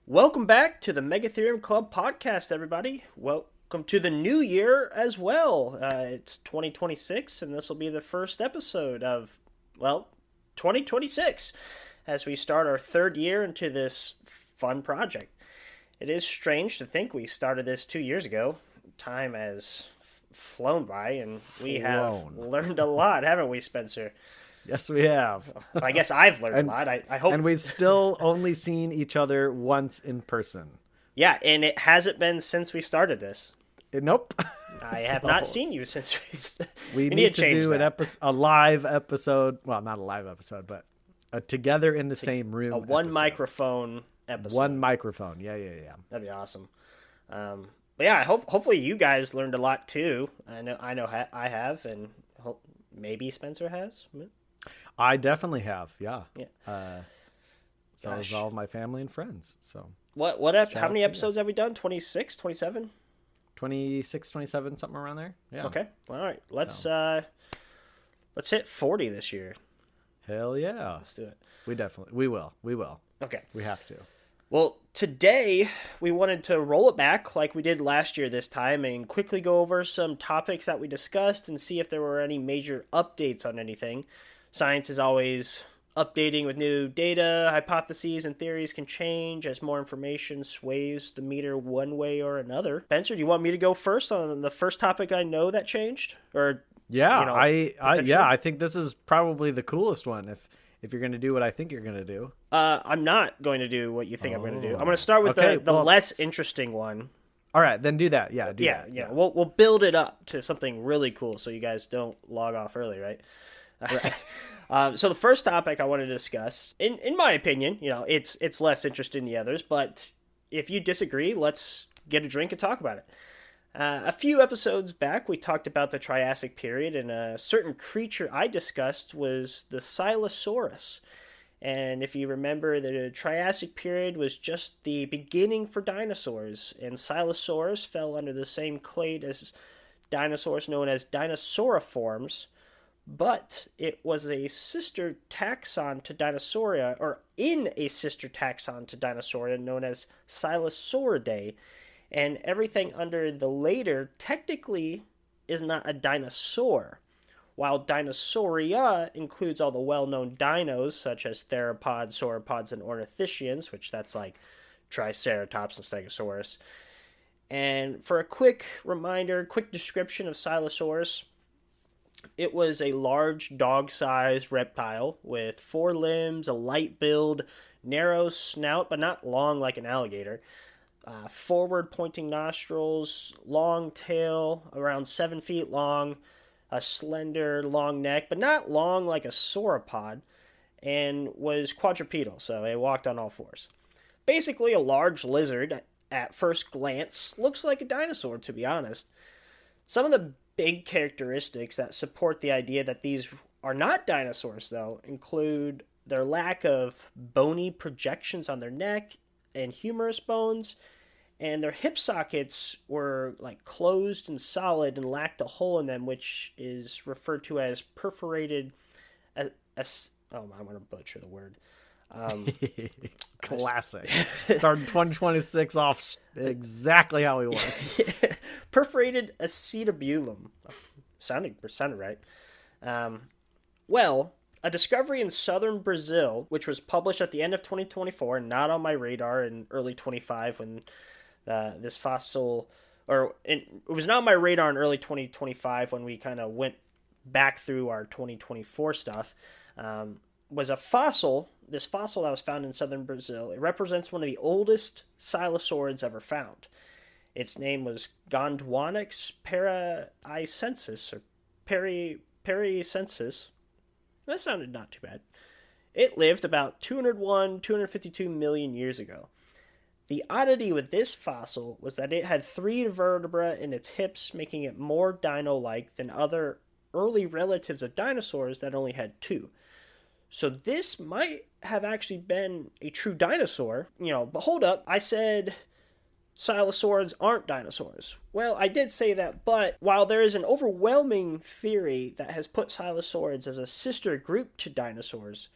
Welcome back to the Megatherium Club podcast, everybody. Welcome to the new year as well. It's 2026, and this will be the first episode of, 2026, as we start our third year into this fun project. It is strange to think we started this 2 years ago. Time has flown by, and we have learned a lot, haven't we, Spencer? Yes, we have. I guess I've learned a lot. I hope. And we've still only seen each other once in person. Yeah, and it hasn't been since we started this. Nope. I have not seen you since we need to do a live episode. Well, not a live episode, but a together in the same room. A one microphone episode. One microphone. Yeah. That'd be awesome. But yeah, hopefully you guys learned a lot too. I know I have, and maybe Spencer has. I definitely have. Yeah. So Gosh. is all of my family and friends. So how many episodes have we done? 26, 27? 26, 27, something around there. Yeah. Okay. All right. Let's hit 40 this year. Hell yeah. Let's do it. We will. Okay. We have to. Well, today we wanted to roll it back like we did last year this time and quickly go over some topics that we discussed and see if there were any major updates on anything. Science is always updating with new data, hypotheses, and theories can change as more information sways the meter one way or another. Spencer, do you want me to go first on the first topic I know that changed? Or yeah, I think this is probably the coolest one. If you're going to do what I think you're going to do. I'm not going to do what you think I'm going to do. I'm going to start with the less interesting one. All right, then do that. Yeah, Yeah. We'll build it up to something really cool so you guys don't log off early, right? Right. So the first topic I wanted to discuss, in my opinion, it's less interesting than the others, but if you disagree, let's get a drink and talk about it. A few episodes back, we talked about the Triassic period, and a certain creature I discussed was the Silosaurus. And if you remember, the Triassic period was just the beginning for dinosaurs, and Silosaurus fell under the same clade as dinosaurs known as Dinosauriforms, but it was a sister taxon to Dinosauria, or in a sister taxon to Dinosauria known as Silosauridae. And everything under the later technically is not a dinosaur, while Dinosauria includes all the well-known dinos such as theropods, sauropods, and ornithischians, which that's like Triceratops and Stegosaurus. And for a quick description of Silosaurus, it was a large dog-sized reptile with 4 limbs, a light build, narrow snout, but not long like an alligator. Forward-pointing nostrils, long tail, around 7 feet long, a slender, long neck, but not long like a sauropod, and was quadrupedal, so it walked on all fours. Basically a large lizard, at first glance, looks like a dinosaur, to be honest. Some of the big characteristics that support the idea that these are not dinosaurs, though, include their lack of bony projections on their neck and humerus bones, and their hip sockets were like closed and solid and lacked a hole in them, which is referred to as perforated. I'm going to butcher the word. Classic. Starting 2026 off exactly how we want. Perforated acetabulum. Sounded right. A discovery in southern Brazil, which was published at the end of 2024, not on my radar in early 25 when this fossil, it was not on my radar in early 2025 when we kind of went back through our 2024 stuff, was a fossil. This fossil that was found in southern Brazil. It represents one of the oldest silosaurids ever found. Its name was Gondwanix paraicensis, or paraicensis. That sounded not too bad. It lived about 252 million years ago. The oddity with this fossil was that it had 3 vertebrae in its hips, making it more dino-like than other early relatives of dinosaurs that only had 2. So this might have actually been a true dinosaur. But hold up, I said silosaurids aren't dinosaurs. Well, I did say that, but while there is an overwhelming theory that has put silosaurids as a sister group to dinosaurs,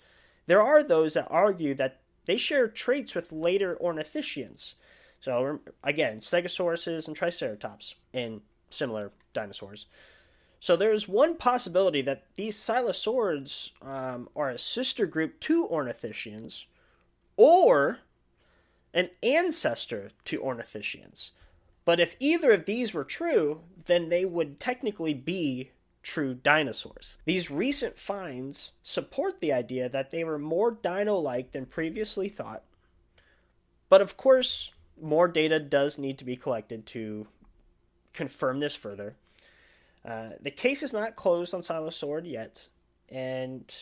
there are those that argue that they share traits with later ornithischians. So again, stegosauruses and triceratops and similar dinosaurs. So there's one possibility that these silosaurids are a sister group to ornithischians, or an ancestor to ornithischians. But if either of these were true, then they would technically be true dinosaurs. These recent finds support the idea that they were more dino-like than previously thought. But of course, more data does need to be collected to confirm this further. The case is not closed on Silosaurid yet, and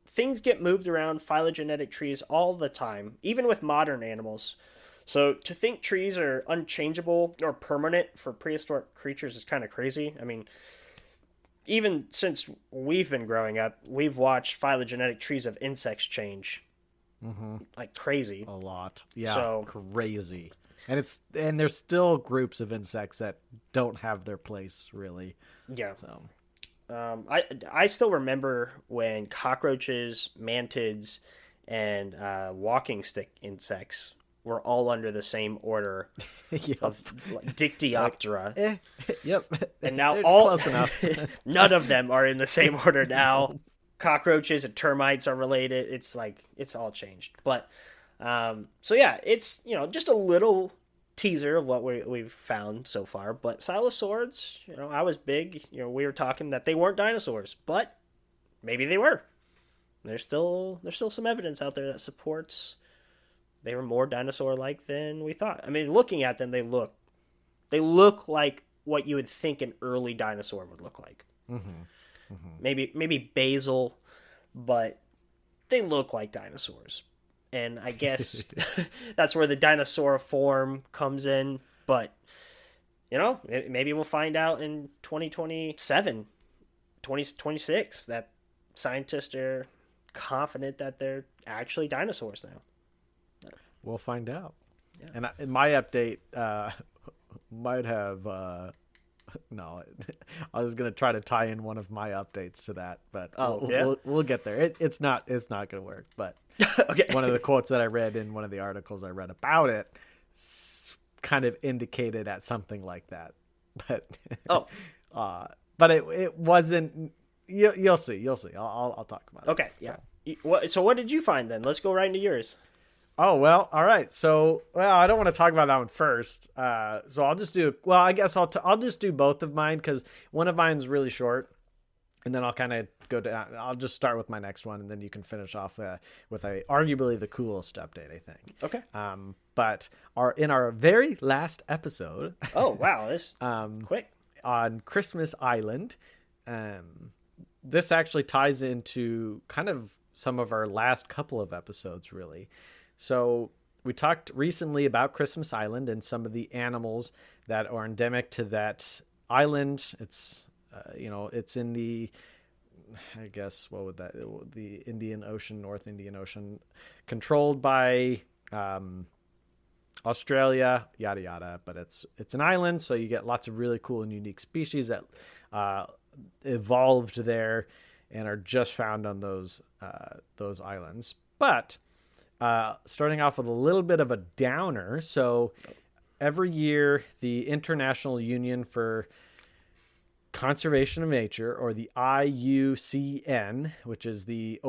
things get moved around phylogenetic trees all the time, even with modern animals. So to think trees are unchangeable or permanent for prehistoric creatures is kind of crazy. I mean, even since we've been growing up, we've watched phylogenetic trees of insects change like crazy. A lot. Yeah, so, crazy. And there's still groups of insects that don't have their place, really. Yeah. So, I still remember when cockroaches, mantids, and walking stick insects were all under the same order of Dictyoptera. Yep. And now close enough. None of them are in the same order now. Cockroaches and termites are related. It's like it's all changed. But so yeah, it's just a little teaser of what we've found so far. But silosaurids, I was big. We were talking that they weren't dinosaurs, but maybe they were. There's still some evidence out there that supports they were more dinosaur-like than we thought. I mean, looking at them, they look like what you would think an early dinosaur would look like. Maybe basal, but they look like dinosaurs. And I guess that's where the dinosaur form comes in. But, maybe we'll find out in 2027, 2026 that scientists are confident that they're actually dinosaurs now. We'll find out. Yeah. And in my update might have... no, I was going to try to tie in one of my updates to that, but we'll get there. It's not going to work, but okay. One of the quotes that I read in one of the articles I read about it kind of indicated at something like that. But but it wasn't. You'll see. I'll talk about it. Okay, yeah. So what did you find then? Let's go right into yours. Oh, well, all right. So, I don't want to talk about that one first. So I'll just do, I guess I'll just do both of mine because one of mine's really short, and then I'll kind of I'll just start with my next one, and then you can finish off with arguably the coolest update, I think. Okay. But in our very last episode. Oh, wow. This quick. On Christmas Island, this actually ties into kind of some of our last couple of episodes, really. So we talked recently about Christmas Island and some of the animals that are endemic to that island. It's, it's in the, I guess, the Indian Ocean, North Indian Ocean, controlled by Australia, yada, yada. But it's an island, so you get lots of really cool and unique species that evolved there and are just found on those islands. But... starting off with a little bit of a downer. So every year, the International Union for Conservation of Nature, or the IUCN, which is the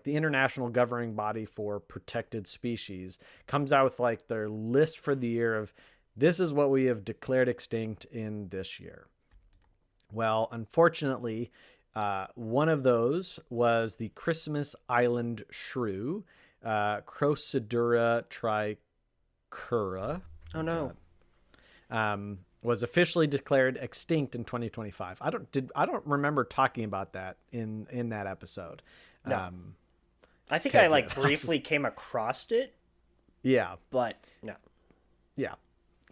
international governing body for protected species, comes out with their list for the year of this is what we have declared extinct in this year. Well, unfortunately, one of those was the Christmas Island shrew, Crocidura tricura. Oh no! Was officially declared extinct in 2025. I don't remember talking about that in that episode. No. I think I briefly came across it. Yeah, but no. Yeah.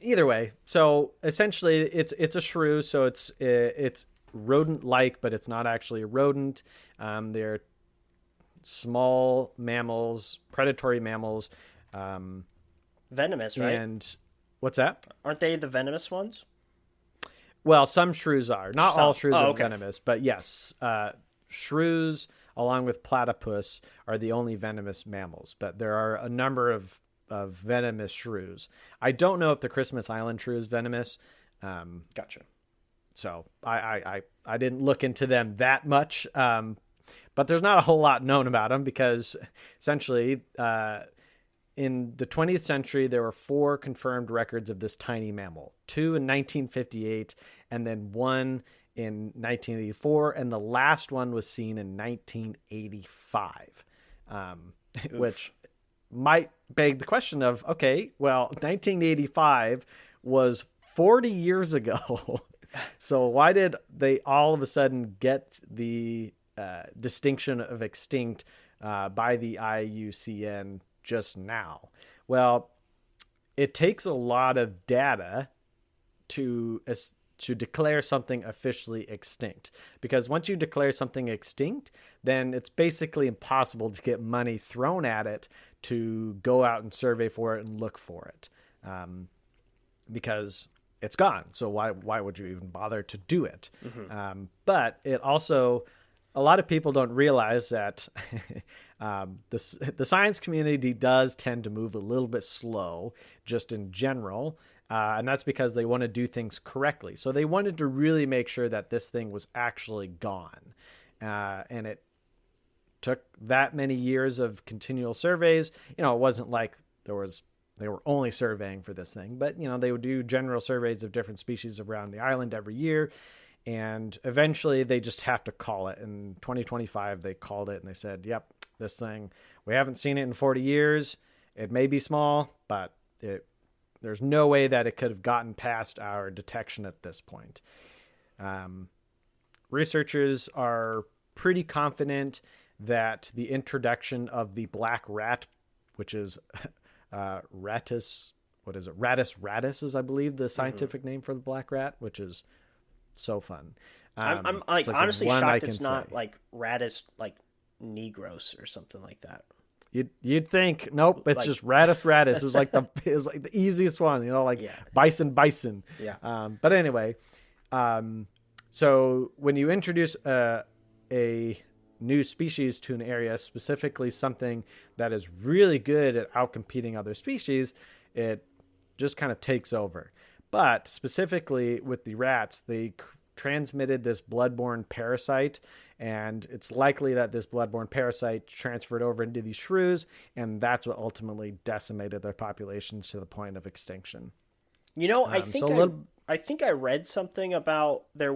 Either way, so essentially, it's a shrew, so it's rodent-like, but it's not actually a rodent. They're small mammals, predatory mammals. Venomous, right? And what's that? Aren't they the venomous ones? Well, some shrews are. Not all shrews are venomous, but yes. Shrews along with platypus, are the only venomous mammals. But there are a number of venomous shrews. I don't know if the Christmas Island shrew is venomous. Gotcha. So I didn't look into them that much. But there's not a whole lot known about them because essentially in the 20th century, there were 4 confirmed records of this tiny mammal, 2 in 1958 and then 1 in 1984. And the last one was seen in 1985, which might beg the question of, okay, well, 1985 was 40 years ago. So why did they all of a sudden get the distinction of extinct by the IUCN just now? Well, it takes a lot of data to declare something officially extinct, because once you declare something extinct, then it's basically impossible to get money thrown at it to go out and survey for it and look for it, because it's gone. So why would you even bother to do it? But it also, a lot of people don't realize that the science community does tend to move a little bit slow just in general. And that's because they want to do things correctly. So they wanted to really make sure that this thing was actually gone. And it took that many years of continual surveys. It wasn't like they were only surveying for this thing, but they would do general surveys of different species around the island every year. And eventually they just have to call it. In 2025, they called it and they said, yep, this thing, we haven't seen it in 40 years. It may be small, but there's no way that it could have gotten past our detection at this point. Researchers are pretty confident that the introduction of the black rat, which is Rattus, what is it? Rattus is, I believe, the scientific name for the black rat, which is so fun. I'm like honestly shocked it's not like Rattus like nigros or something like that. You'd think, nope, it's just Rattus. It was like the easiest one, bison. Yeah. But anyway, so when you introduce a new species to an area, specifically something that is really good at outcompeting other species, it just kind of takes over. But specifically with the rats, they transmitted this bloodborne parasite, and it's likely that this bloodborne parasite transferred over into these shrews, and that's what ultimately decimated their populations to the point of extinction. I think I read something about there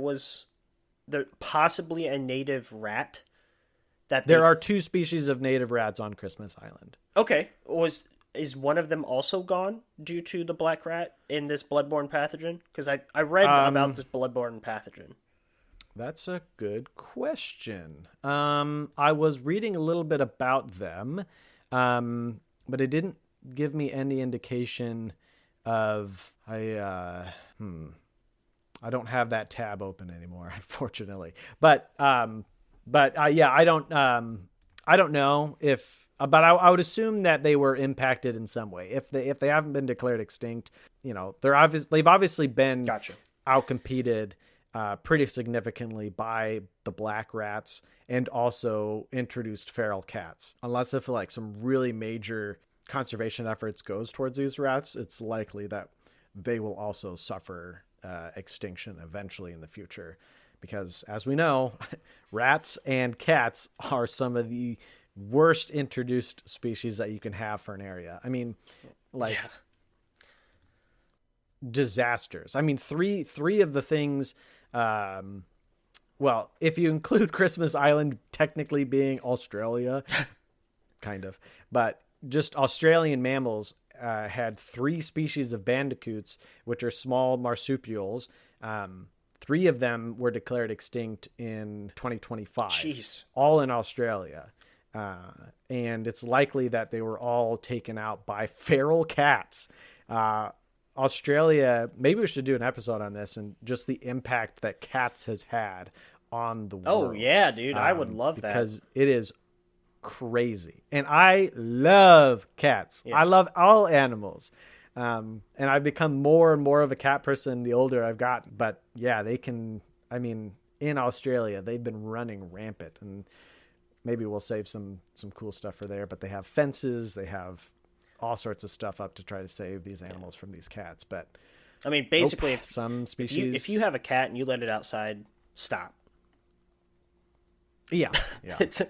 possibly a native rat that there are 2 species of native rats on Christmas Island. Okay, is one of them also gone due to the black rat in this bloodborne pathogen? Because I read about this bloodborne pathogen. That's a good question. I was reading a little bit about them, but it didn't give me any indication of I don't have that tab open anymore, unfortunately. But yeah, I don't know if. But I would assume that they were impacted in some way. If they haven't been declared extinct, they've obviously been outcompeted pretty significantly by the black rats, and also introduced feral cats. Unless if like some really major conservation efforts goes towards these rats, it's likely that they will also suffer extinction eventually in the future, because as we know, rats and cats are some of the worst introduced species that you can have for an area. I mean, disasters. I mean, three of the things, well, if you include Christmas Island technically being Australia, kind of, but just Australian mammals had 3 species of bandicoots, which are small marsupials. 3 of them were declared extinct in 2025. Jeez. All in Australia. And it's likely that they were all taken out by feral cats. Australia, maybe we should do an episode on this and just the impact that cats has had on the world. Oh, yeah, dude. I would love that. Because it is crazy. And I love cats. Yes. I love all animals. And I've become more and more of a cat person the older I've gotten. But yeah, they can, in Australia, they've been running rampant. And maybe we'll save some cool stuff for there. But they have fences, they have all sorts of stuff up to try to save these animals from these cats. But I mean, basically, nope, some species. if you have a cat and you let it outside, stop. Yeah. So,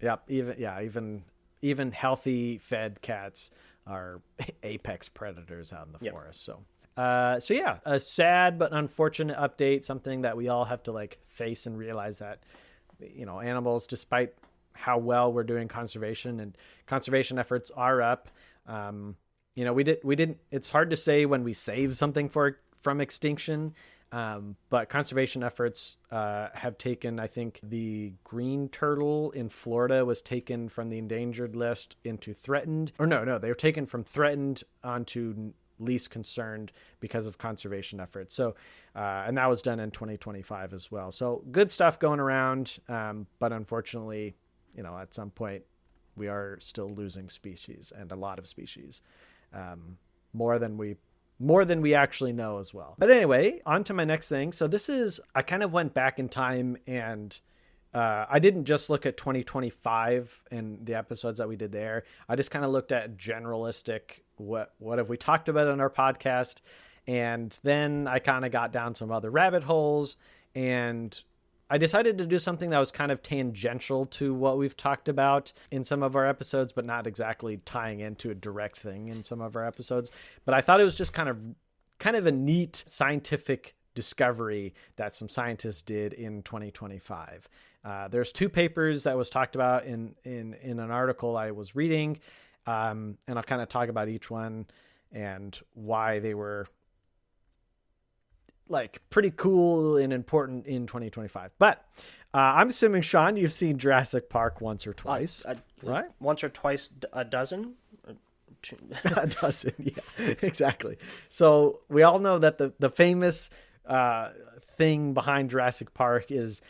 yep. Even healthy fed cats are apex predators out in the forest. So yeah, a sad but unfortunate update. Something that we all have to like face and realize that, animals, despite how well we're doing conservation, and conservation efforts are up. We didn't. It's hard to say when we save something from extinction. But conservation efforts have taken, I think, the green turtle in Florida was taken from the endangered list into threatened. Or no, they were taken from threatened onto least concerned because of conservation efforts. So, and that was done in 2025 as well. So good stuff going around. But unfortunately, at some point we are still losing species, and a lot of species, more than we actually know as well. But anyway, on to my next thing. So I kind of went back in time, and I didn't just look at 2025 and the episodes that we did there. I just kind of looked at generalistic, what have we talked about on our podcast? And then I kind of got down some other rabbit holes, and I decided to do something that was kind of tangential to what we've talked about in some of our episodes, but not exactly tying into a direct thing in some of our episodes. But I thought it was just kind of a neat scientific discovery that some scientists did in 2025. There's 2 papers that was talked about in an article I was reading, and I'll kind of talk about each one and why they were like pretty cool and important in 2025. But I'm assuming, Sean, you've seen Jurassic Park once or twice, right? Once or twice, a dozen. A dozen, yeah, exactly. So we all know that the famous thing behind Jurassic Park is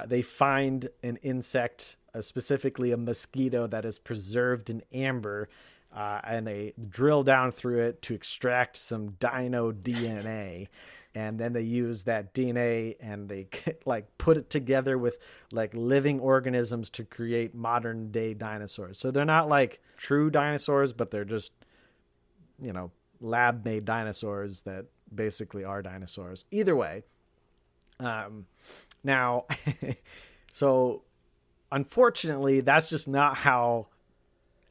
they find an insect, specifically a mosquito, that is preserved in amber, and they drill down through it to extract some dino DNA. And then they use that DNA and they like put it together with like living organisms to create modern day dinosaurs. So they're not like true dinosaurs, but they're just, lab made dinosaurs that basically are dinosaurs. Either way. Now, so unfortunately, that's just not how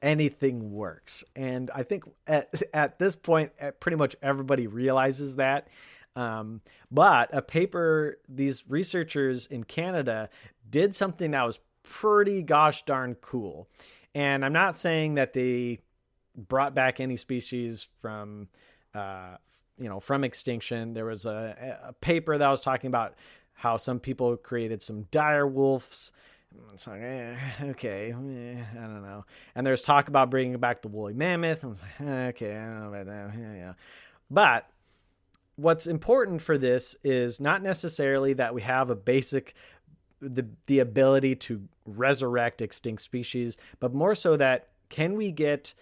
anything works. And I think at this point, pretty much everybody realizes that. But a paper, these researchers in Canada did something that was pretty gosh darn cool. And I'm not saying that they brought back any species from extinction. There was a paper that was talking about how some people created some dire wolves. It's like, okay, I don't know. And there's talk about bringing back the woolly mammoth. I was like, okay, I don't know about that. Yeah. But what's important for this is not necessarily that we have a basic, the ability to resurrect extinct species, but more so that can we get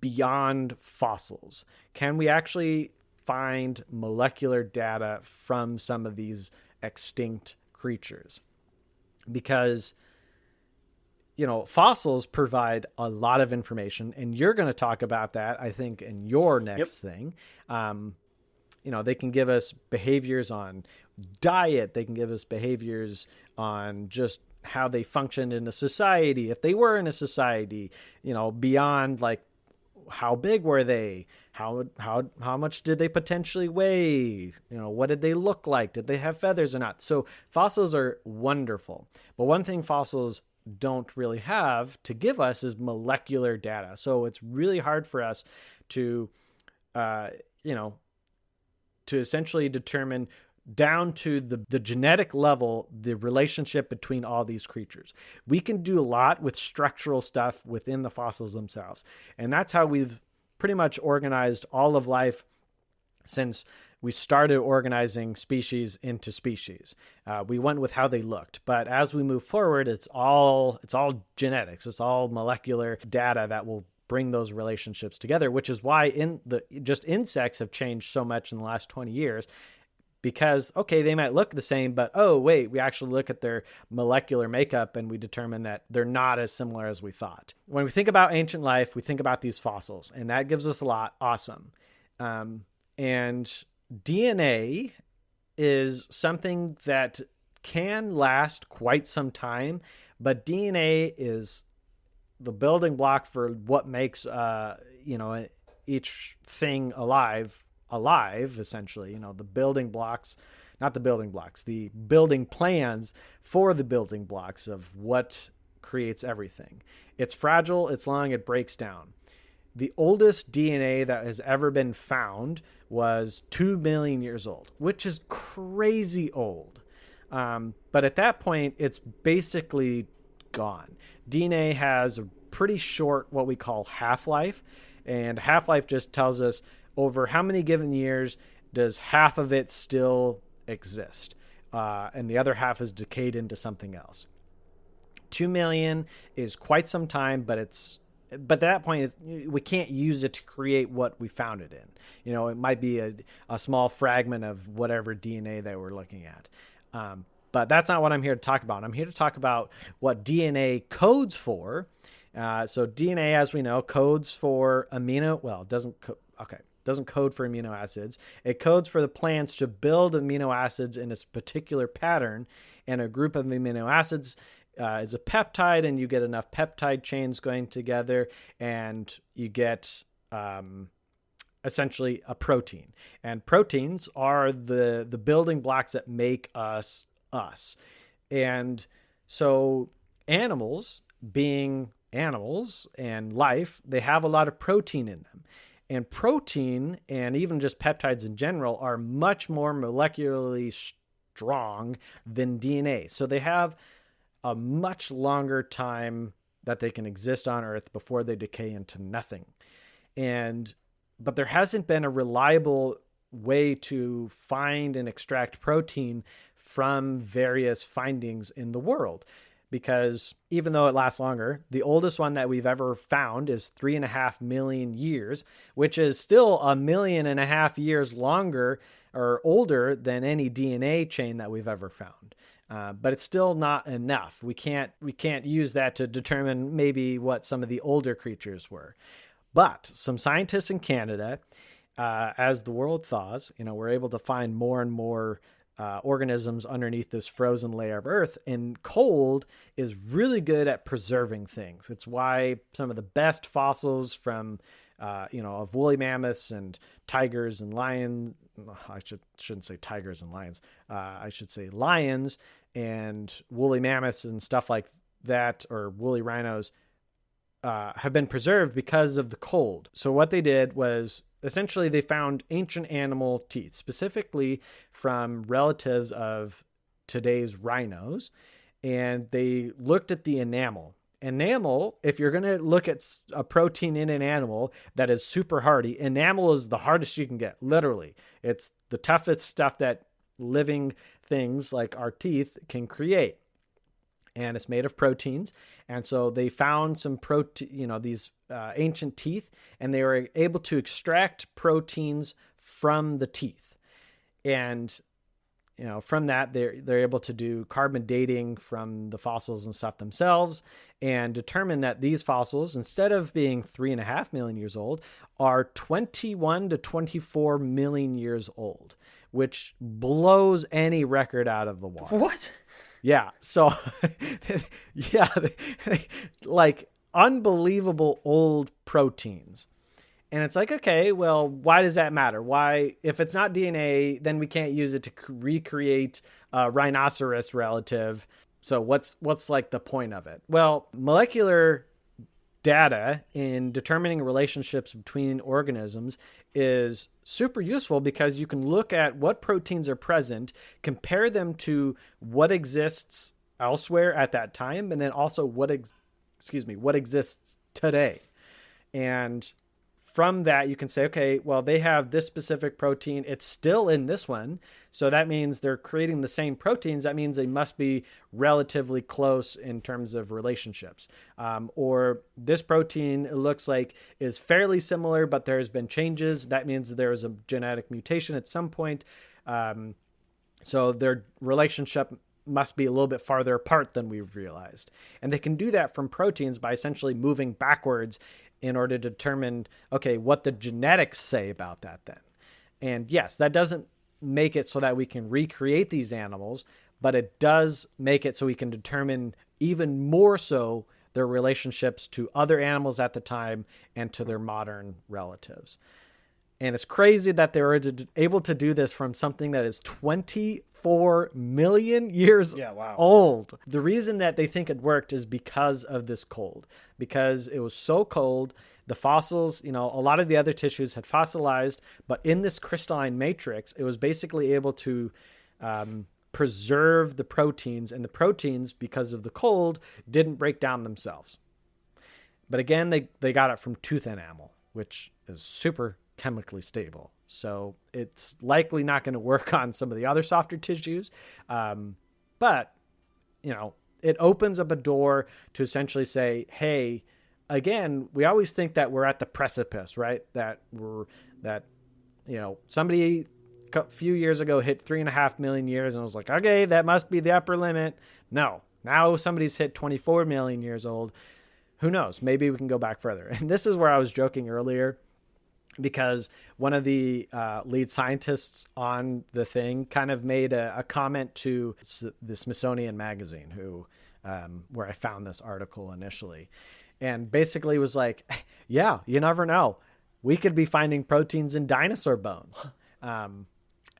beyond fossils? Can we actually find molecular data from some of these extinct creatures? Because, fossils provide a lot of information, and you're going to talk about that, I think, in your next thing. They can give us behaviors on diet. They can give us behaviors on just how they function in a society. If they were in a society, beyond like how big were they? How much did they potentially weigh? What did they look like? Did they have feathers or not? So fossils are wonderful. But one thing fossils don't really have to give us is molecular data. So it's really hard for us to, to essentially determine down to the genetic level, the relationship between all these creatures. We can do a lot with structural stuff within the fossils themselves. And that's how we've pretty much organized all of life since we started organizing species into species. We went with how they looked. But as we move forward, it's all genetics. It's all molecular data that will bring those relationships together, which is why just insects have changed so much in the last 20 years. because, okay, they might look the same, but oh, wait, we actually look at their molecular makeup and we determine that they're not as similar as we thought. When we think about ancient life, we think about these fossils, and that gives us a lot. Awesome. And DNA is something that can last quite some time, but DNA is the building block for what makes, each thing alive, essentially. The building blocks, not the building blocks, the building plans for the building blocks of what creates everything. It's fragile, it's long, it breaks down. The oldest DNA that has ever been found was 2 million years old, which is crazy old. But at that point, it's basically gone. DNA has a pretty short, what we call half-life, and half-life just tells us over how many given years does half of it still exist, and the other half is decayed into something else. 2 million is quite some time, but at that point, we can't use it to create what we found it in. It might be a small fragment of whatever DNA that we're looking at. But that's not what I'm here to talk about. I'm here to talk about what DNA codes for. So DNA, as we know, codes for it doesn't code for amino acids. It codes for the plants to build amino acids in a particular pattern, and a group of amino acids is a peptide, and you get enough peptide chains going together, and you get essentially a protein. And proteins are the building blocks that make us us. And so animals, being animals and life, they have a lot of protein in them. And protein, and even just peptides in general, are much more molecularly strong than DNA. So they have a much longer time that they can exist on Earth before they decay into nothing. But there hasn't been a reliable way to find and extract protein from various findings in the world, because even though it lasts longer, the oldest one that we've ever found is 3.5 million years, which is still 1.5 million years longer or older than any DNA chain that we've ever found. But it's still not enough. We can't use that to determine maybe what some of the older creatures were. But some scientists in Canada, as the world thaws, we're able to find more and more organisms underneath this frozen layer of Earth, and cold is really good at preserving things. It's why some of the best fossils from, of woolly mammoths and tigers and lions, I shouldn't say tigers and lions, I should say lions and woolly mammoths and stuff like that, or woolly rhinos, have been preserved because of the cold. So what they did was, essentially, they found ancient animal teeth, specifically from relatives of today's rhinos, and they looked at the enamel. Enamel, if you're going to look at a protein in an animal that is super hardy, enamel is the hardest you can get, literally. It's the toughest stuff that living things like our teeth can create. And it's made of proteins. And so they found some these ancient teeth, and they were able to extract proteins from the teeth. And, from that, they're able to do carbon dating from the fossils and stuff themselves, and determine that these fossils, instead of being 3.5 million years old, are 21 to 24 million years old, which blows any record out of the water. What? Yeah. So, yeah, like unbelievable old proteins. And it's like, okay, well, why does that matter? Why, if it's not DNA, then we can't use it to recreate a rhinoceros relative. So what's like the point of it? Well, molecular data in determining relationships between organisms is super useful, because you can look at what proteins are present, compare them to what exists elsewhere at that time, and then also what exists today. And from that, you can say, okay, well, they have this specific protein. It's still in this one. So that means they're creating the same proteins. That means they must be relatively close in terms of relationships. Or this protein, it looks like, is fairly similar, but there's been changes. That means there was a genetic mutation at some point. So their relationship must be a little bit farther apart than we've realized. And they can do that from proteins by essentially moving backwards in order to determine, okay, what the genetics say about that then. And yes, that doesn't make it so that we can recreate these animals, but it does make it so we can determine even more so their relationships to other animals at the time and to their modern relatives. And it's crazy that they were able to do this from something that is 24 million years old. The reason that they think it worked is because of this cold, because it was so cold. The fossils, a lot of the other tissues had fossilized, but in this crystalline matrix, it was basically able to preserve the proteins, and the proteins, because of the cold, didn't break down themselves. But again, they got it from tooth enamel, which is super chemically stable. So it's likely not going to work on some of the other softer tissues. But, it opens up a door to essentially say, hey, again, we always think that we're at the precipice, right? Somebody a few years ago hit 3.5 million years and was like, okay, that must be the upper limit. No, now somebody's hit 24 million years old. Who knows? Maybe we can go back further. And this is where I was joking earlier, because one of the lead scientists on the thing kind of made a comment to the Smithsonian magazine, where I found this article initially, and basically was like, yeah, you never know. We could be finding proteins in dinosaur bones.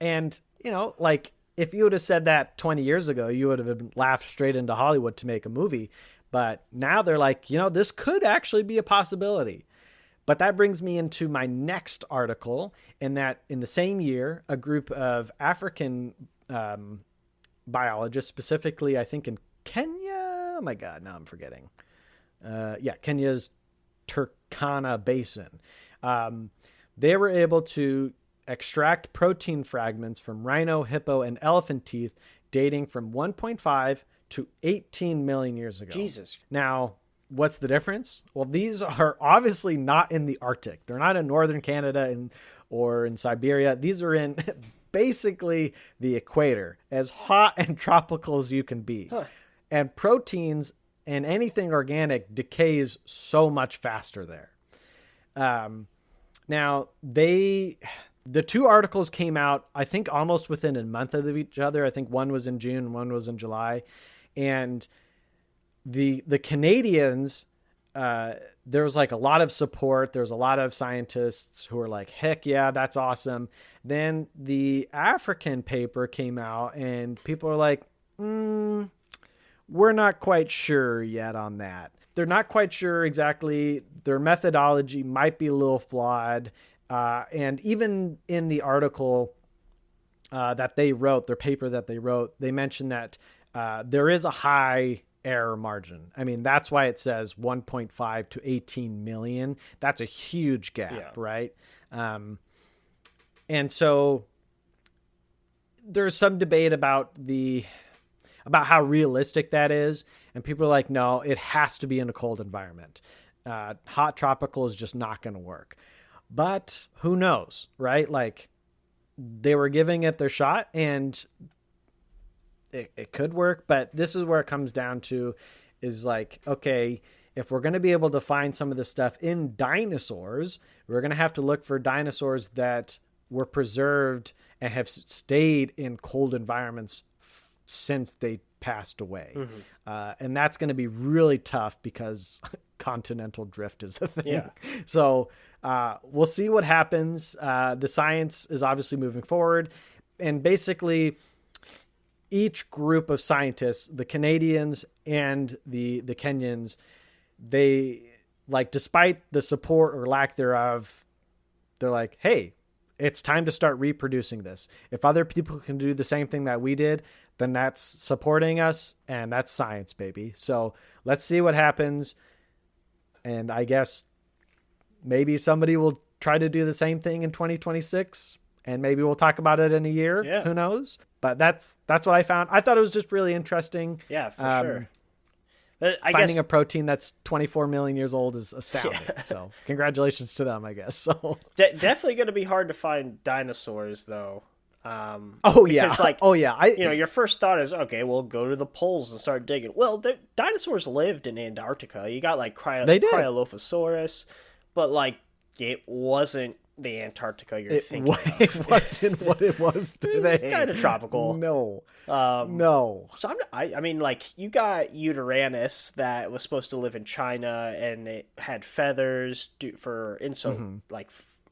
And, if you would have said that 20 years ago, you would have been laughed straight into Hollywood to make a movie. But now they're like, this could actually be a possibility. But that brings me into my next article, in that in the same year, a group of African biologists, specifically, I think in Kenya. Oh my God, now I'm forgetting. Kenya's Turkana Basin. They were able to extract protein fragments from rhino, hippo, and elephant teeth dating from 1.5 to 18 million years ago. Jesus. Now, what's the difference? Well, these are obviously not in the Arctic. They're not in northern Canada or in Siberia. These are in basically the equator, as hot and tropical as you can be. Huh. And proteins and anything organic decays so much faster there. Now, the two articles came out, I think, almost within a month of each other. I think one was in June, one was in July. And the Canadians, there was like a lot of support. There was a lot of scientists who were like, heck yeah, that's awesome. Then the African paper came out and people are like, we're not quite sure yet on that. They're not quite sure exactly. Their methodology might be a little flawed. And even in the article that they wrote, their paper that they wrote, they mentioned that there is a high error margin. I mean, that's why it says 1.5 to 18 million. That's a huge gap, right? And so there's some debate about how realistic that is. And people are like, no, it has to be in a cold environment. Hot tropical is just not going to work. But who knows, right? Like, they were giving it their shot, and it could work. But this is where it comes down to, is like, okay, if we're going to be able to find some of this stuff in dinosaurs, we're going to have to look for dinosaurs that were preserved and have stayed in cold environments since they passed away. Mm-hmm. And that's going to be really tough because continental drift is a thing. Yeah. So we'll see what happens. The science is obviously moving forward. And basically, each group of scientists, the Canadians and the Kenyans, they, like, despite the support or lack thereof, they're like, hey, it's time to start reproducing this. If other people can do the same thing that we did, then that's supporting us, and that's science, baby. So let's see what happens. And I guess maybe somebody will try to do the same thing in 2026, and maybe we'll talk about it in a year. Yeah. Who knows? But that's what I found. I thought it was just really interesting. Yeah, for sure. Finding a protein that's 24 million years old is astounding. Yeah. So congratulations to them, I guess. So definitely going to be hard to find dinosaurs, though. Oh yeah. Because, like, oh yeah. your first thought is, okay, well, go to the poles and start digging. Well, the dinosaurs lived in Antarctica. You got like They did. Cryolophosaurus, but like it wasn't the Antarctica you're thinking of. It wasn't what it was today. It's kind of tropical. No. No. So I mean, like, you got Uranus that was supposed to live in China, and it had feathers for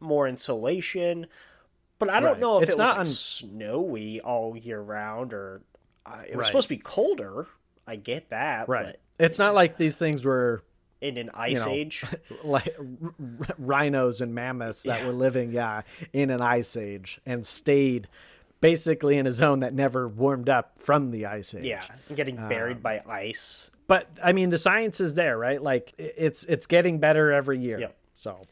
more insulation. But I don't know if it was like snowy all year round, or it was supposed to be colder. I get that, right? But it's not like these things were in an ice age, like rhinos and mammoths that were living, in an ice age and stayed basically in a zone that never warmed up from the ice age. Yeah, and getting buried by ice. But I mean, the science is there, right? Like it's getting better every year. Yep. So.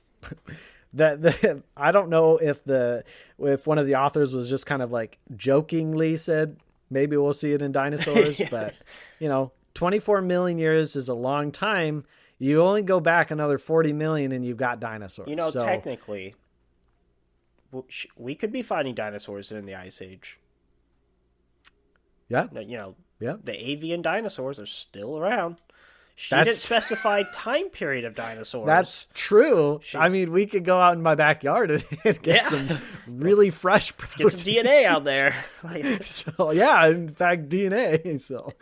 I don't know if one of the authors was just kind of like jokingly said maybe we'll see it in dinosaurs, but 24 million years is a long time. You only go back another 40 million and you've got dinosaurs. So, technically, we could be finding dinosaurs in the Ice Age. Yeah. The avian dinosaurs are still around. She didn't specify time period of dinosaurs. That's true. I mean, we could go out in my backyard and get some really fresh protein. Get some DNA out there. So, in fact, DNA. So,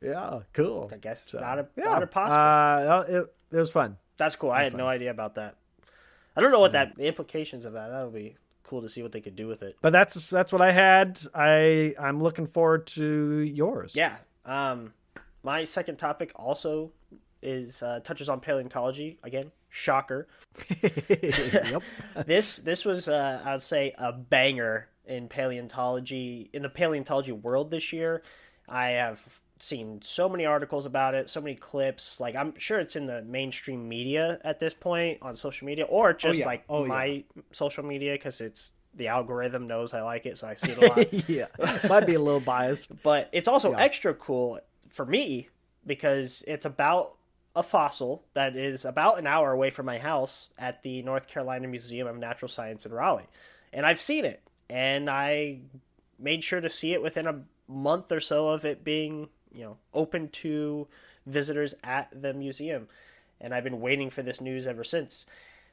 yeah, cool. I guess not impossible. It was fun. That's cool. I had no idea about that. I don't know what the implications of that. That would be cool to see what they could do with it. But that's what I had. I'm looking forward to yours. Yeah. My second topic also is touches on paleontology again. Shocker. Yep. This was I'd say a banger in the paleontology world this year. I have seen so many articles about it, so many clips. Like, I'm sure it's in the mainstream media at this point on social media, or just my social media, because it's the algorithm knows I like it, so I see it a lot. Yeah, might be a little biased, but it's also extra cool for me because it's about a fossil that is about an hour away from my house at the North Carolina Museum of Natural Science in Raleigh. And I've seen it, and I made sure to see it within a month or so of it being, open to visitors at the museum. And I've been waiting for this news ever since.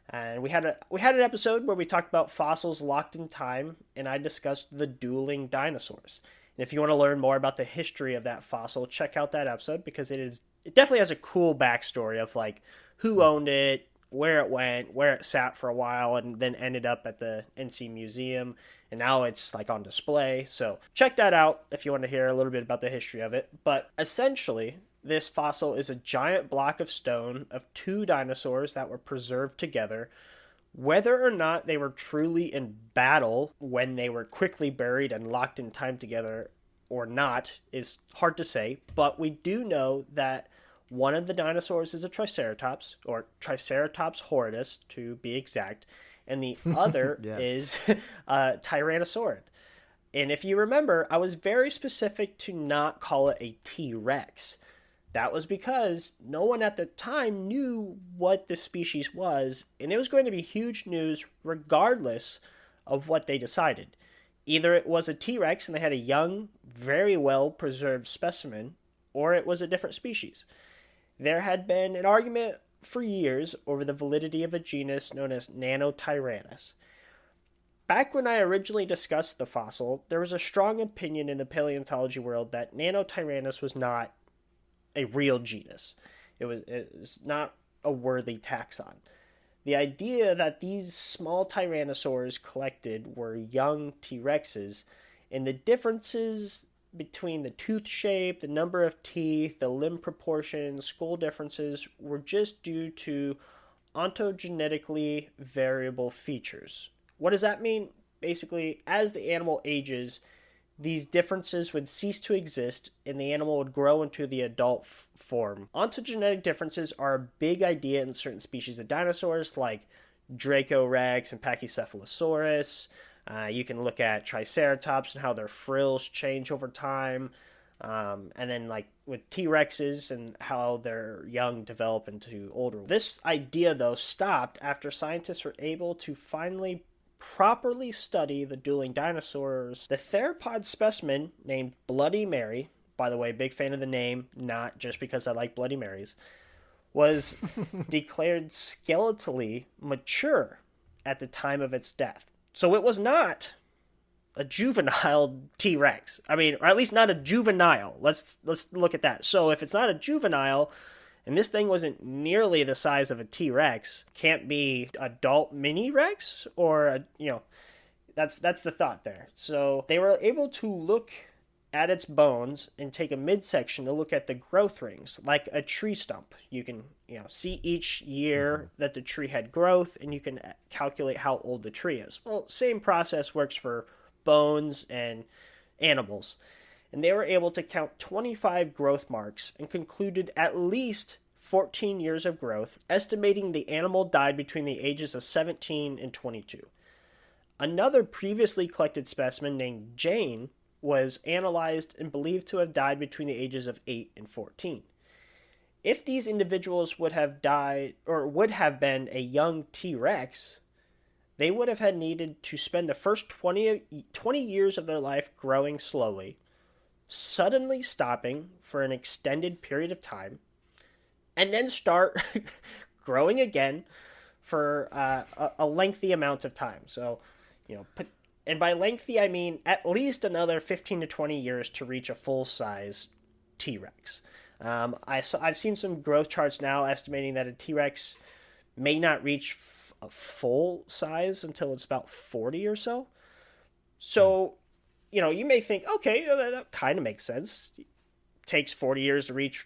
And we had an episode where we talked about fossils locked in time, and I discussed the dueling dinosaurs. And if you want to learn more about the history of that fossil, check out that episode, because it definitely has a cool backstory of like who owned it, where it went, where it sat for a while, and then ended up at the NC Museum, and now it's like on display. So check that out if you want to hear a little bit about the history of it. But essentially, this fossil is a giant block of stone of two dinosaurs that were preserved together. Whether or not they were truly in battle when they were quickly buried and locked in time together or not is hard to say, but we do know that one of the dinosaurs is a Triceratops, or Triceratops horridus to be exact, and the other is a Tyrannosaurid. And if you remember, I was very specific to not call it a T-Rex. That was because no one at the time knew what the species was, and it was going to be huge news regardless of what they decided. Either it was a T-Rex and they had a young, very well-preserved specimen, or it was a different species. There had been an argument for years over the validity of a genus known as Nanotyrannus. Back when I originally discussed the fossil, there was a strong opinion in the paleontology world that Nanotyrannus was not a real genus. It was not a worthy taxon. The idea that these small tyrannosaurs collected were young T-Rexes, and the differences between the tooth shape, the number of teeth, the limb proportions, skull differences were just due to ontogenetically variable features. What does that mean? Basically, as the animal ages, these differences would cease to exist and the animal would grow into the adult form. Ontogenetic differences are a big idea in certain species of dinosaurs like Dracorex and Pachycephalosaurus. You can look at Triceratops and how their frills change over time. And then like with T-Rexes and how their young develop into older. This idea, though, stopped after scientists were able to finally properly study the dueling dinosaurs, the theropod specimen named Bloody Mary, by the way, big fan of the name, not just because I like Bloody Marys, was declared skeletally mature at the time of its death. So it was not a juvenile T-Rex. I mean, or at least not a juvenile. Let's look at that. So if it's not a juvenile, and this thing wasn't nearly the size of a T-Rex, can't be adult mini Rex, or that's the thought there. So they were able to look at its bones and take a midsection to look at the growth rings, like a tree stump. You can see each year that the tree had growth, and you can calculate how old the tree is. Well, same process works for bones and animals. And they were able to count 25 growth marks and concluded at least 14 years of growth, estimating the animal died between the ages of 17 and 22. Another previously collected specimen named Jane was analyzed and believed to have died between the ages of 8 and 14. If these individuals would have died, or would have been a young T-Rex, they would have had needed to spend the first 20 years of their life growing slowly, suddenly stopping for an extended period of time, and then start growing again for a lengthy amount of time. So, and by lengthy, I mean at least another 15 to 20 years to reach a full-size T-Rex. I've seen some growth charts now estimating that a T-Rex may not reach a full size until it's about 40 or so. So, you may think, okay, that kind of makes sense. It takes 40 years to reach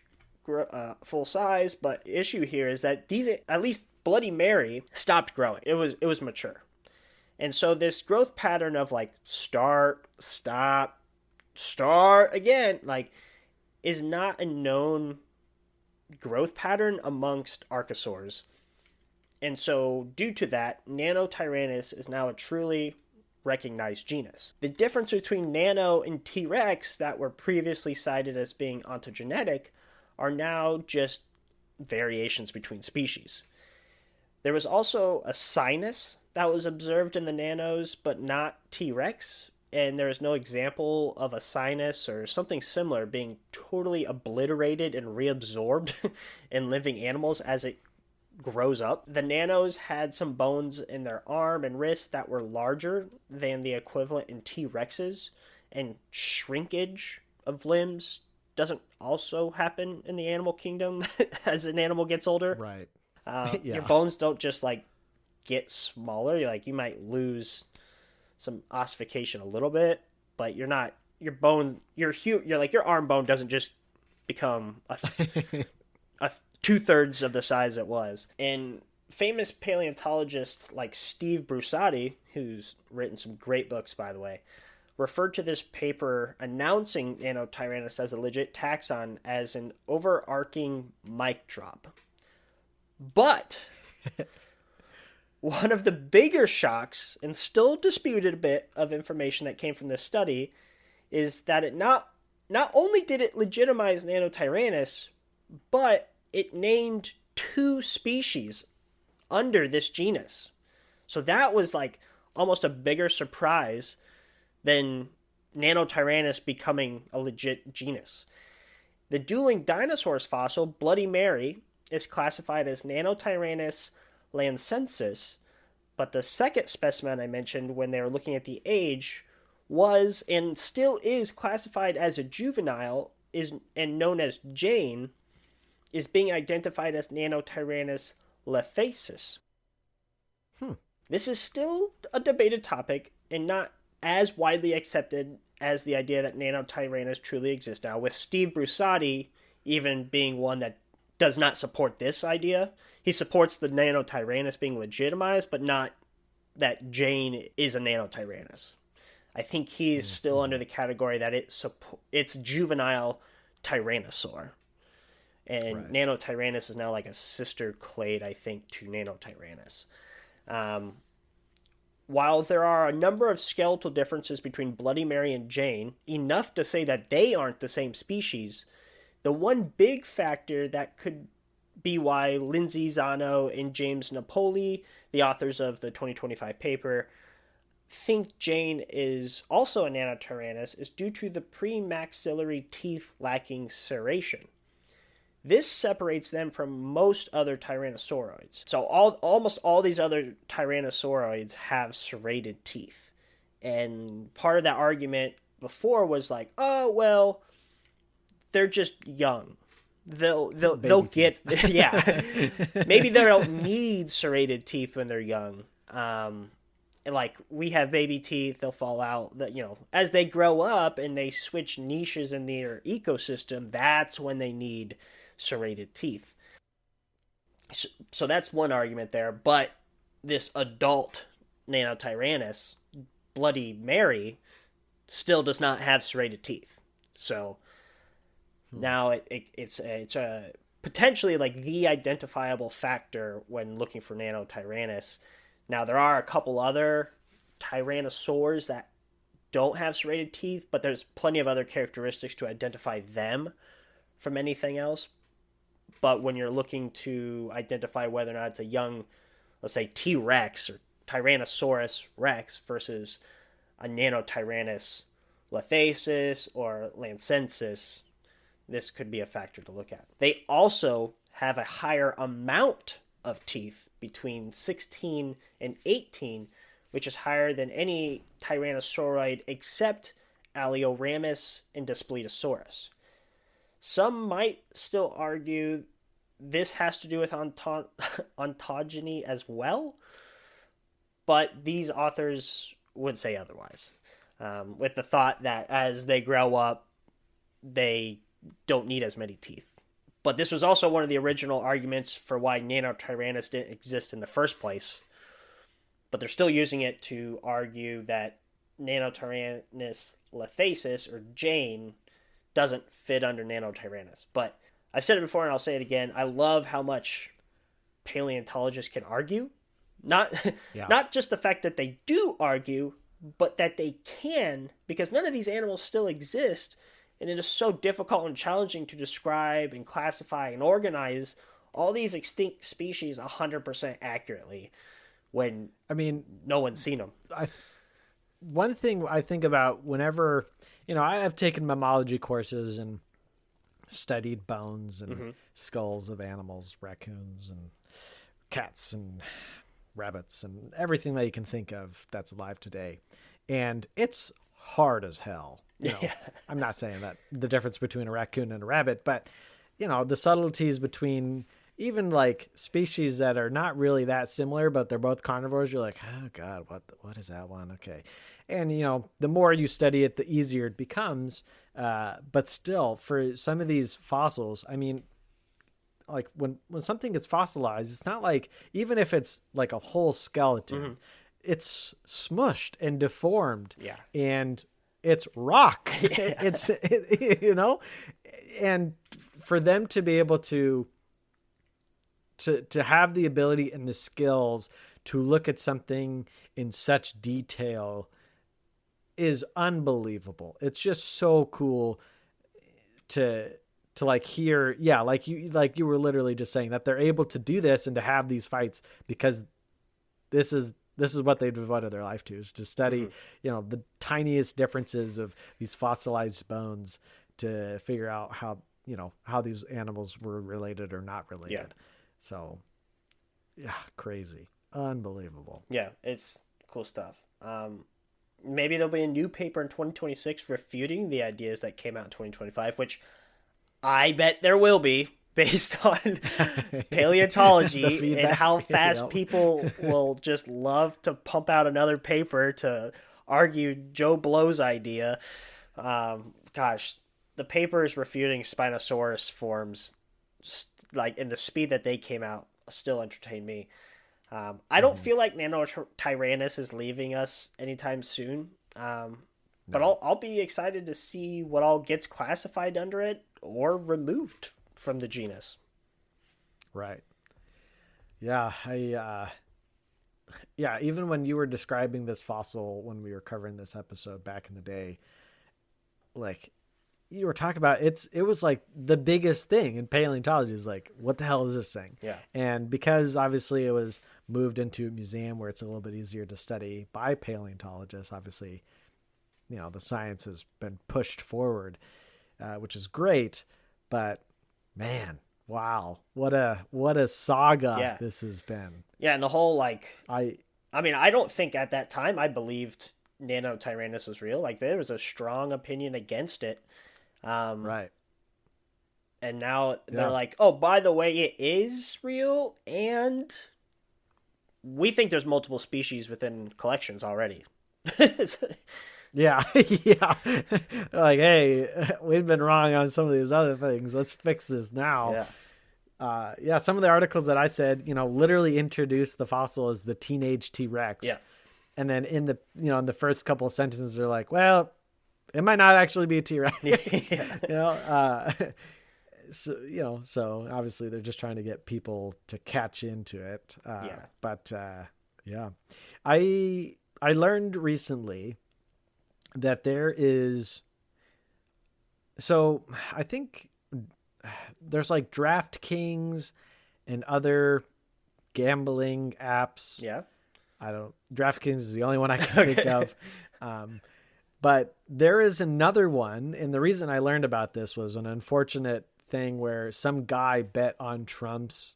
full size, but the issue here is that these, at least Bloody Mary, stopped growing. It was mature. And so this growth pattern of like start, stop, start again, like, is not a known growth pattern amongst archosaurs. And so due to that, Nanotyrannus is now a truly recognized genus. The difference between Nano and T-Rex that were previously cited as being ontogenetic are now just variations between species. There was also a sinus that was observed in the nanos, but not T-Rex, and there is no example of a sinus or something similar being totally obliterated and reabsorbed in living animals as it grows up. The nanos had some bones in their arm and wrist that were larger than the equivalent in T-Rexes, and shrinkage of limbs doesn't also happen in the animal kingdom as an animal gets older. Right. Yeah. Your bones don't just like get smaller. You might lose some ossification a little bit, but your arm bone doesn't just become a 2/3 of the size it was. And famous paleontologists like Steve Brusatte, who's written some great books, by the way, referred to this paper announcing Nanotyrannus as a legit taxon as an overarching mic drop. But one of the bigger shocks, and still disputed a bit of information that came from this study, is that it not only did it legitimize Nanotyrannus, but it named 2 species under this genus. So that was like almost a bigger surprise than Nanotyrannus becoming a legit genus. The dueling dinosaurs fossil, Bloody Mary, is classified as Nanotyrannus lancensis, but the second specimen I mentioned when they were looking at the age was and still is classified as a juvenile and known as Jane, is being identified as Nanotyrannus lephasis. This is still a debated topic and not as widely accepted as the idea that Nanotyrannus truly exists now, with Steve Brusatte even being one that does not support this idea. He supports the Nanotyrannus being legitimized, but not that Jane is a Nanotyrannus. I think he's still under the category that it's juvenile Tyrannosaur. And right. Nanotyrannus is now like a sister clade, I think, to Nanotyrannus. While there are a number of skeletal differences between Bloody Mary and Jane, enough to say that they aren't the same species, the one big factor that could be why Lindsay Zano and James Napoli, the authors of the 2025 paper, think Jane is also a nanotyrannus is due to the premaxillary teeth lacking serration. This separates them from most other tyrannosauroids. So almost all these other tyrannosauroids have serrated teeth. And part of that argument before was like, oh, well, they're just young. They'll get, yeah. Maybe they don't need serrated teeth when they're young. And like we have baby teeth, they'll fall out. That, you know, as they grow up and they switch niches in their ecosystem, that's when they need serrated teeth. So that's one argument there. But this adult nanotyrannus, Bloody Mary, still does not have serrated teeth. So now it's a potentially like the identifiable factor when looking for nanotyrannus. Now there are a couple other tyrannosaurs that don't have serrated teeth, but there's plenty of other characteristics to identify them from anything else. But when you're looking to identify whether or not it's a young, let's say, T-Rex or Tyrannosaurus Rex versus a Nanotyrannus lethacis or lancensis, this could be a factor to look at. They also have a higher amount of teeth, between 16 and 18, which is higher than any Tyrannosauroid except Alioramus and Daspletosaurus. Some might still argue this has to do with ontogeny as well, but these authors would say otherwise, with the thought that as they grow up, they don't need as many teeth. But this was also one of the original arguments for why Nanotyrannus didn't exist in the first place. But they're still using it to argue that Nanotyrannus lethacis, or Jane, doesn't fit under Nanotyrannus. But I've said it before and I'll say it again. I love how much paleontologists can argue. Not just the fact that they do argue, but that they can, because none of these animals still exist, and it is so difficult and challenging to describe and classify and organize all these extinct species 100% accurately when no one's seen them. One thing I think about whenever, I've taken mammalogy courses and studied bones and skulls of animals, raccoons and cats and rabbits and everything that you can think of that's alive today. And it's hard as hell. I'm not saying that the difference between a raccoon and a rabbit, but the subtleties between even like species that are not really that similar, but they're both carnivores. You're like, oh God, what is that one? Okay. And the more you study it, the easier it becomes. But still, for some of these fossils, like when something gets fossilized, it's not like, even if it's like a whole skeleton, it's smushed and deformed. Yeah. And it's rock. And for them to be able to have the ability and the skills to look at something in such detail is unbelievable. It's just so cool to like hear, like you were literally just saying, that they're able to do this and to have these fights because this is what they've devoted their life to, is to study, the tiniest differences of these fossilized bones to figure out how these animals were related or not related. Yeah. So, crazy. Unbelievable. Yeah, it's cool stuff. Maybe there'll be a new paper in 2026 refuting the ideas that came out in 2025, which I bet there will be, based on paleontology and how fast people will just love to pump out another paper to argue Joe Blow's idea. Gosh, the papers refuting Spinosaurus forms, like, and the speed that they came out, still entertain me. I don't feel like Nanotyrannus is leaving us anytime soon. But I'll be excited to see what all gets classified under it or removed from the genus. Right. Yeah. Even when you were describing this fossil, when we were covering this episode back in the day, like you were talking about, it was like the biggest thing in paleontology is like, what the hell is this thing? Yeah. And because obviously it was moved into a museum where it's a little bit easier to study by paleontologists. Obviously, the science has been pushed forward, which is great. But man, wow, what a saga this has been. Yeah, and the whole I mean, I don't think at that time I believed Nanotyrannus was real. Like, there was a strong opinion against it. Right. And now they're like, oh, by the way, it is real, and we think there's multiple species within collections already. Yeah, yeah. Like, hey, we've been wrong on some of these other things. Let's fix this now. Yeah. Some of the articles that I said, literally introduced the fossil as the teenage T-Rex. Yeah. And then in the, in the first couple of sentences, they're like, well, it might not actually be a T-Rex. Yeah. So obviously they're just trying to get people to catch into it. But yeah, I learned recently that there is, so I think there's like DraftKings and other gambling apps. Yeah. DraftKings is the only one I can think of. But there is another one. And the reason I learned about this was an unfortunate thing where some guy bet on Trump's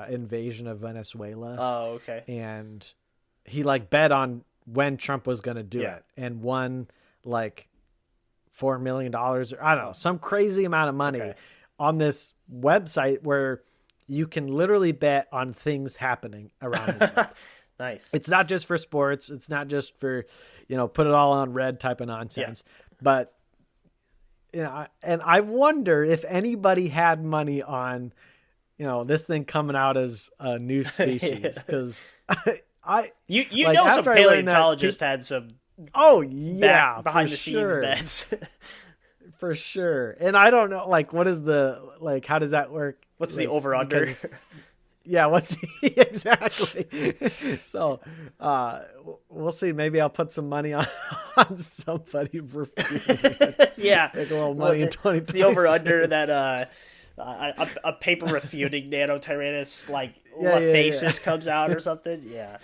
invasion of Venezuela. Oh, okay. And he bet on when Trump was going to do it and won like $4 million or I don't know, some crazy amount of money on this website where you can literally bet on things happening around the world. Nice. It's not just for sports. It's not just for, put it all on red type of nonsense, but and I wonder if anybody had money on, this thing coming out as a new species because some paleontologists had some behind the scenes bets. For sure. And I don't know, what is how does that work? What's the over under? Yeah, exactly? So, we'll see. Maybe I'll put some money on somebody for yeah, make a little money in 20. It's the over under that a paper refuting Nanotyrannus faces comes out or something. Yeah.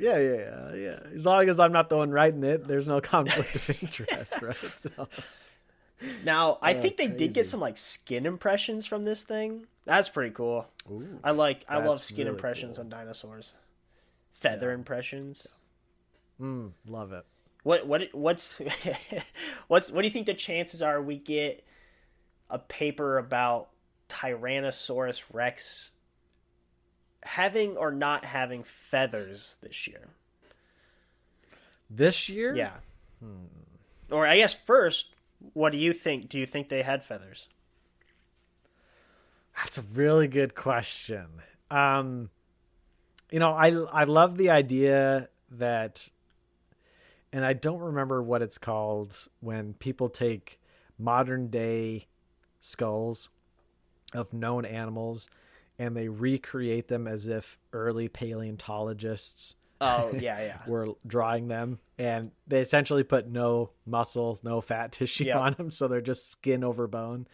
Yeah. As long as I'm not the one writing it, there's no conflict of interest, right? So. Now, I think they did get some skin impressions from this thing. That's pretty cool. Ooh, I love skin really impressions on dinosaurs. Feather impressions. Love it. What do you think the chances are we get a paper about Tyrannosaurus Rex having or not having feathers this year? This year? Yeah. Or I guess first, what do you think? Do you think they had feathers? That's a really good question. I love the idea that, and I don't remember what it's called when people take modern day skulls of known animals and they recreate them as if early paleontologists were drawing them, and they essentially put no muscle, no fat tissue on them, so they're just skin over bone,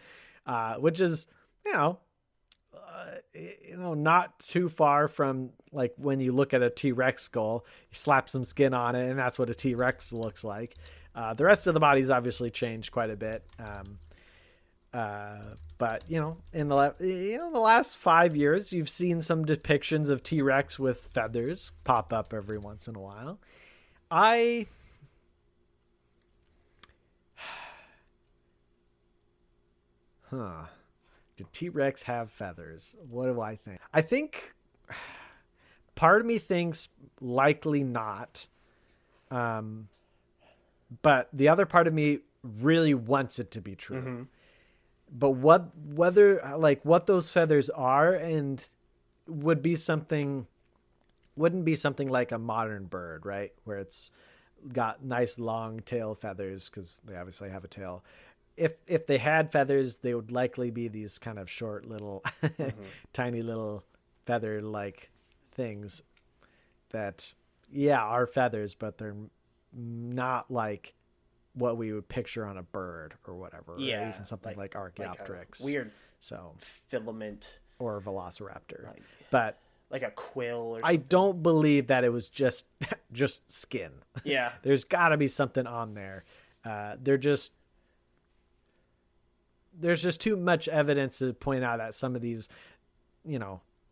which is not too far from when you look at a T-Rex skull, you slap some skin on it and that's what a T-Rex looks like. The rest of the body's obviously changed quite a bit. But in the last 5 years, you've seen some depictions of T-Rex with feathers pop up every once in a while. Did T-Rex have feathers? What do I think? I think part of me thinks likely not. But the other part of me really wants it to be true. Mm-hmm. But what those feathers are and wouldn't be something like a modern bird, right? Where it's got nice long tail feathers because they obviously have a tail. If they had feathers, they would likely be these kind of short little, tiny little feather-like things that, are feathers, but they're not like what we would picture on a bird or whatever. Yeah. Or even something like Archaeopteryx. Weird filament. Or Or Velociraptor. But like a quill or something. I don't believe that it was just skin. Yeah. There's got to be something on there. There's just too much evidence to point out that some of these,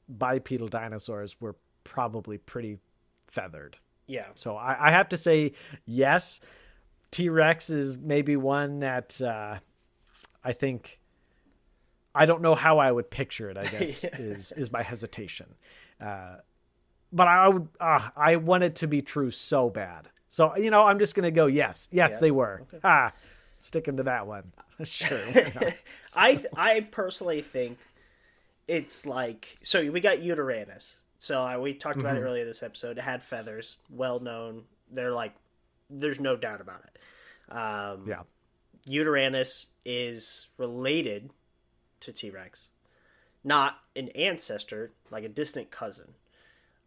bipedal dinosaurs were probably pretty feathered. Yeah. So I have to say, yes, T-Rex is maybe one that I think, I don't know how I would picture it, I guess, is my hesitation. But I want it to be true so bad. So, I'm just going to go, yes, they were. Okay. Sticking to that one. Sure. I personally think it's like, so we got Uteranus. So we talked about it earlier this episode. It had feathers, well known. They're like, there's no doubt about it. Yeah. Uteranus is related to T-Rex, not an ancestor, like a distant cousin.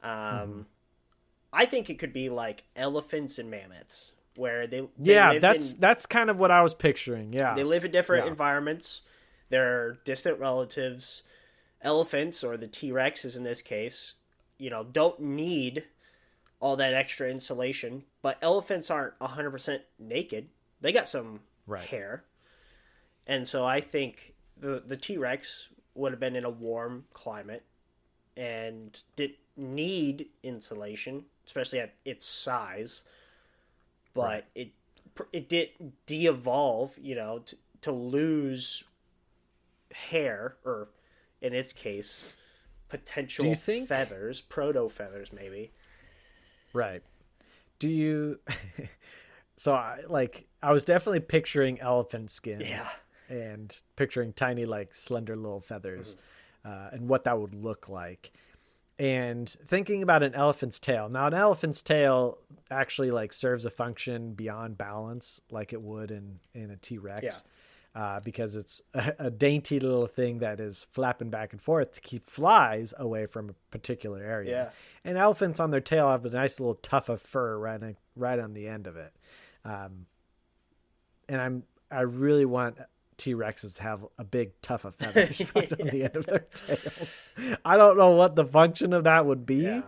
I think it could be like elephants and mammoths, where they that's kind of what I was picturing. Yeah, they live in different environments. They're distant relatives. Elephants, or the T-Rexes in this case, don't need all that extra insulation. But elephants aren't 100% naked. They got some hair. And so I think the T-Rex would have been in a warm climate and didn't need insulation, especially at its size. But it did de-evolve, to lose hair, or in its case, potential feathers, proto-feathers maybe. Right. Do you... So I was definitely picturing elephant skin. Yeah. And picturing tiny, slender little feathers, and what that would look like. And thinking about an elephant's tail. Now, an elephant's tail actually serves a function beyond balance, like it would in a T-Rex. Yeah. Because it's a dainty little thing that is flapping back and forth to keep flies away from a particular area. Yeah. And elephants on their tail have a nice little tuft of fur right on the end of it. And I really want T-Rexes to have a big tuft of feathers right on the end of their tails. I don't know what the function of that would be,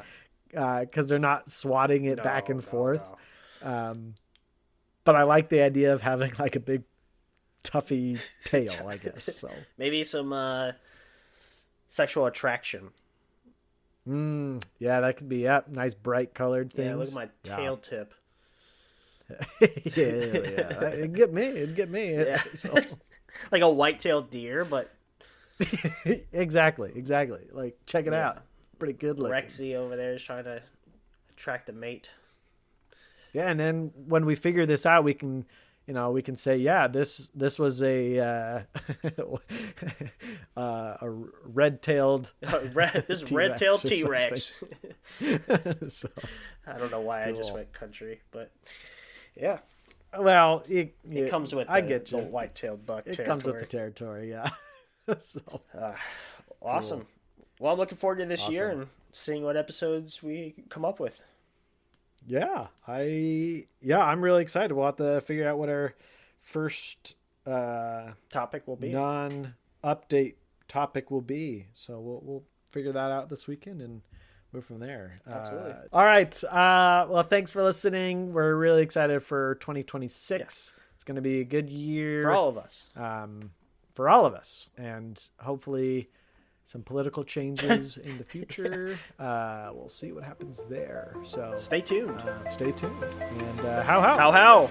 because they're not swatting it back and forth. No. But I like the idea of having a big tuffy tail, I guess. So maybe some sexual attraction. Yeah, that could be nice bright colored things. Yeah, look at my tail tip. yeah. It'd get me. Yeah. Like a white-tailed deer, but exactly. Check it out. Pretty good looking. Rexy over there is trying to attract a mate. Yeah, and then when we figure this out, we can say, this was a red-tailed this red-tailed T-Rex. So, I don't know why I just went country, but yeah. Well, it comes with the white-tailed buck territory. It comes with the territory, yeah. So, awesome. Cool. Well, I'm looking forward to this year and seeing what episodes we come up with. Yeah, I'm really excited. We'll have to figure out what our first topic will be. Non-update topic will be. So we'll figure that out this weekend and move from there. Absolutely. All right. Well, thanks for listening. We're really excited for 2026. Yes. It's going to be a good year for all of us. And hopefully some political changes in the future. We'll see what happens there. So stay tuned. And how. How.